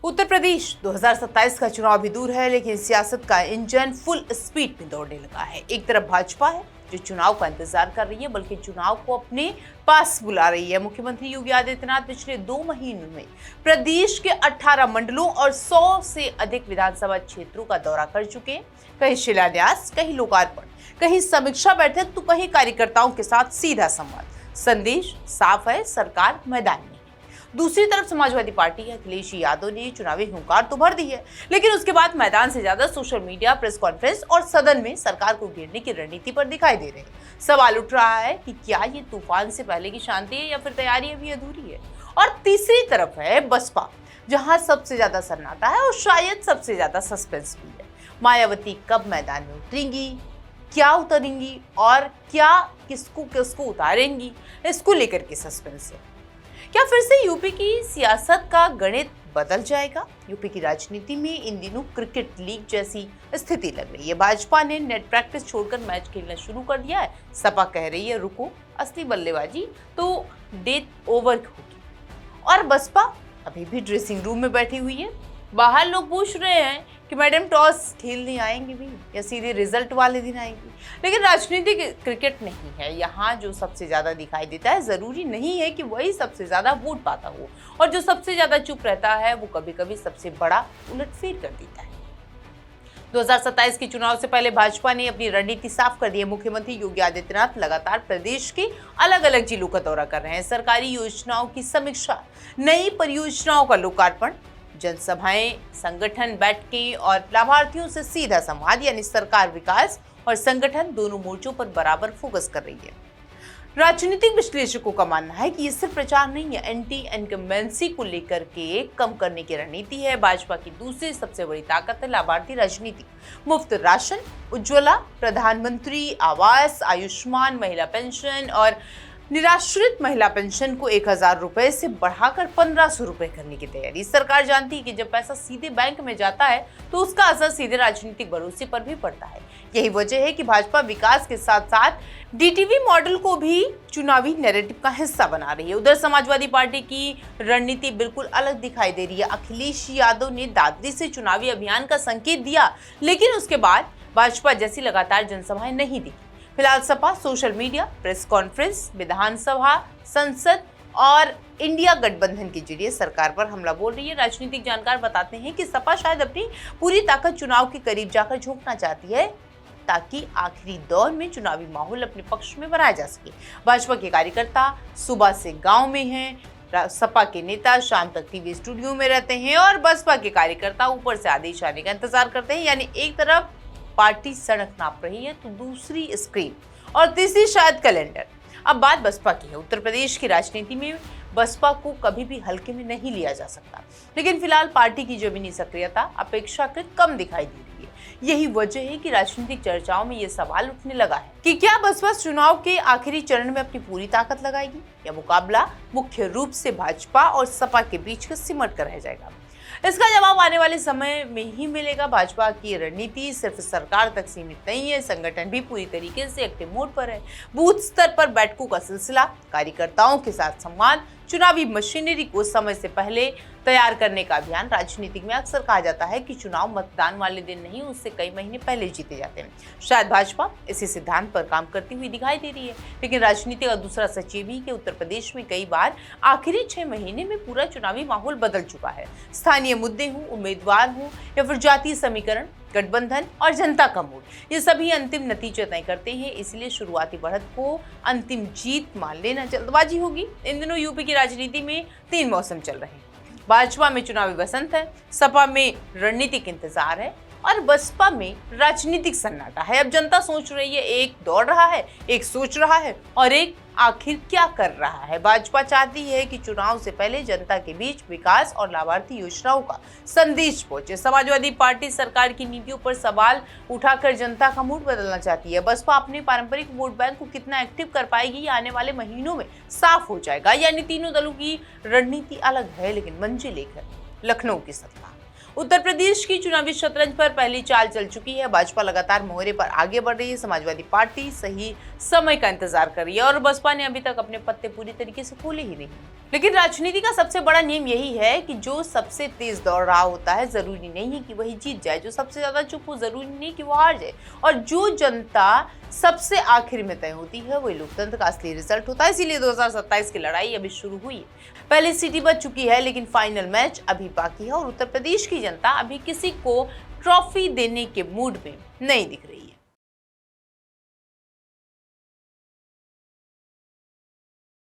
उत्तर प्रदेश 2027 का चुनाव भी दूर है, लेकिन सियासत का इंजन फुल स्पीड में दौड़ने लगा है। एक तरफ भाजपा है जो चुनाव का इंतजार कर रही है, बल्कि चुनाव को अपने पास बुला रही है। मुख्यमंत्री योगी आदित्यनाथ पिछले 2 महीनों में प्रदेश के 18 मंडलों और 100 से अधिक विधानसभा क्षेत्रों का दौरा कर चुके हैं। कहीं शिलान्यास, कहीं लोकार्पण, कहीं समीक्षा बैठक, तो कहीं कार्यकर्ताओं के साथ सीधा संवाद। संदेश साफ है, सरकार मैदान में। दूसरी तरफ समाजवादी पार्टी अखिलेश यादव ने चुनावी हुंकार तो भर दी है, लेकिन उसके बाद मैदान से ज्यादा सोशल मीडिया, प्रेस कॉन्फ्रेंस और सदन में सरकार को घेरने की रणनीति पर दिखाई दे रहे हैं। सवाल उठ रहा है कि क्या ये तूफान से पहले की शांति है या फिर तैयारी अभी अधूरी है। और तीसरी तरफ है बसपा, जहां सबसे ज्यादा सन्नाटा है और शायद सबसे ज्यादा सस्पेंस भी है। मायावती कब मैदान में उतरेंगी, क्या उतरेंगी और क्या किसको किसको उतारेंगी, इसको लेकर के सस्पेंस है। क्या फिर से यूपी की सियासत का गणित बदल जाएगा? यूपी की राजनीति में इन दिनों क्रिकेट लीग जैसी स्थिति लग रही है। भाजपा ने नेट प्रैक्टिस छोड़कर मैच खेलना शुरू कर दिया है। सपा कह रही है रुको, असली बल्लेबाजी तो डेथ ओवर होगी। और बसपा अभी भी ड्रेसिंग रूम में बैठी हुई है। बाहर लोग पूछ रहे हैं कि मैडम टॉस खेलने आएंगे भी या सीधे रिजल्ट वाले दिन आएंगी। लेकिन राजनीतिक क्रिकेट नहीं है। यहाँ जो सबसे ज्यादा दिखाई देता है, जरूरी नहीं है कि वही सबसे ज्यादा वोट पाता हो, और जो सबसे ज्यादा चुप रहता है वो कभी कभी सबसे बड़ा उलटफेर कर देता है। 2027 के चुनाव से पहले भाजपा ने अपनी रणनीति साफ कर दी है। मुख्यमंत्री योगी आदित्यनाथ लगातार प्रदेश के अलग अलग जिलों का दौरा कर रहे हैं। सरकारी योजनाओं की समीक्षा, नई परियोजनाओं का लोकार्पण, जनसभाएं, संगठन बैठकें और लाभार्थियों से सीधा संवाद, यानी सरकार विकास और संगठन दोनों मोर्चों पर बराबर फोकस कर रही है। राजनीतिक विश्लेषकों का मानना है कि ये सिर्फ प्रचार नहीं है, एंटी इनकम्बेंसी को लेकर के कम करने की रणनीति है। भाजपा की दूसरी सबसे बड़ी ताकत है लाभार्थी राजनीति। मुफ्त राशन, उज्ज्वला, प्रधानमंत्री आवास, आयुष्मान महिला पेंशन और निराश्रित महिला पेंशन को 1000 रुपए से बढ़ाकर 1500 रुपए करने की तैयारी। सरकार जानती है कि जब पैसा सीधे बैंक में जाता है तो उसका असर सीधे राजनीतिक भरोसे पर भी पड़ता है। यही वजह है कि भाजपा विकास के साथ साथ डीटीवी मॉडल को भी चुनावी नैरेटिव का हिस्सा बना रही है। उधर समाजवादी पार्टी की रणनीति बिल्कुल अलग दिखाई दे रही है। अखिलेश यादव ने दादरी से चुनावी अभियान का संकेत दिया, लेकिन उसके बाद भाजपा जैसी लगातार जनसभाएं नहीं दिखी। फिलहाल Sapa social media, press conference, विधानसभा, संसद और इंडिया गठबंधन के जरिए सरकार पर हमला बोल रही है। राजनीतिक जानकार बताते हैं कि सपा शायद अपनी पूरी ताकत चुनाव के करीब जाकर झोंकना चाहती है, ताकि आखिरी दौर में चुनावी माहौल अपने पक्ष में बनाया जा सके। भाजपा के कार्यकर्ता सुबह से गांव में हैं, सपा के नेता शाम तक टीवी स्टूडियो में रहते हैं और बसपा के कार्यकर्ता ऊपर से आदेश आने का इंतजार करते हैं। यानी एक तरफ पार्टी सड़क नाप रही है तो दूसरी स्क्रीन और तीसरी शायद कैलेंडर। अब बात बसपा की है। उत्तर प्रदेश की राजनीति में बसपा को कभी भी हल्के में नहीं लिया जा सकता, लेकिन फिलहाल पार्टी की जमीनी सक्रियता अपेक्षाकृत कम दिखाई दे रही है। यही वजह है कि राजनीतिक चर्चाओं में यह सवाल उठने लगा है कि क्या बसपा चुनाव के आखिरी चरण में अपनी पूरी ताकत लगाएगी या मुकाबला मुख्य रूप से भाजपा और सपा के बीच सिमट कर रह जाएगा। इसका जवाब आने वाले समय में ही मिलेगा। भाजपा की रणनीति सिर्फ सरकार तक सीमित नहीं है, संगठन भी पूरी तरीके से एक्टिव मोड पर है। बूथ स्तर पर बैठकों का सिलसिला, कार्यकर्ताओं के साथ संवाद, चुनावी मशीनरी को समय से पहले तैयार करने का अभियान। राजनीति में अक्सर कहा जाता है कि चुनाव मतदान वाले दिन नहीं, उससे कई महीने पहले जीते जाते हैं। शायद भाजपा इसी सिद्धांत पर काम करती हुई दिखाई दे रही है। लेकिन राजनीति का दूसरा सच ये भी कि उत्तर प्रदेश में कई बार आखिरी 6 महीने में पूरा चुनावी माहौल बदल चुका है। स्थानीय मुद्दे हों, उम्मीदवार हों या फिर जातीय समीकरण, गठबंधन और जनता का मूड, ये सभी अंतिम नतीजे तय करते हैं। इसलिए शुरुआती बढ़त को अंतिम जीत मान लेना जल्दबाजी होगी। इन दिनों यूपी की राजनीति में 3 मौसम चल रहे हैं। भाजपा में चुनावी बसंत है, सपा में रणनीतिक इंतजार है और बसपा में राजनीतिक सन्नाटा है। अब जनता सोच रही है, एक दौड़ रहा है, एक सोच रहा है और एक आखिर क्या कर रहा है। भाजपा चाहती है कि चुनाव से पहले जनता के बीच विकास और लाभार्थी योजनाओं का संदेश पहुंचे। समाजवादी पार्टी सरकार की नीतियों पर सवाल उठाकर जनता का मूड बदलना चाहती है। बसपा अपने पारंपरिक वोट बैंक को कितना एक्टिव कर पाएगी, ये आने वाले महीनों में साफ हो जाएगा। यानी तीनों दलों की रणनीति अलग है, लेकिन मंजिल एक है, लखनऊ की सत्ता। उत्तर प्रदेश की चुनावी शतरंज पर पहली चाल चल चुकी है। भाजपा लगातार मोहरे पर आगे बढ़ रही है। समाजवादी पार्टी सही समय का इंतजार कर रही है और बसपा ने अभी तक अपने पत्ते पूरी तरीके से खोले ही नहीं। लेकिन राजनीति का सबसे बड़ा नियम यही है कि जो सबसे तेज दौड़ रहा होता है जरूरी नहीं है कि वही जीत जाए, जो सबसे ज्यादा चुप हो जरूरी नहीं कि वो हार जाए, और जो जनता सबसे आखिर में तय होती है वही लोकतंत्र का असली रिजल्ट होता है। इसीलिए 2027 की लड़ाई अभी शुरू हुई है। पहली सीटी बच चुकी है लेकिन फाइनल मैच अभी बाकी है और उत्तर प्रदेश की जनता अभी किसी को ट्रॉफी देने के मूड में नहीं दिख रही।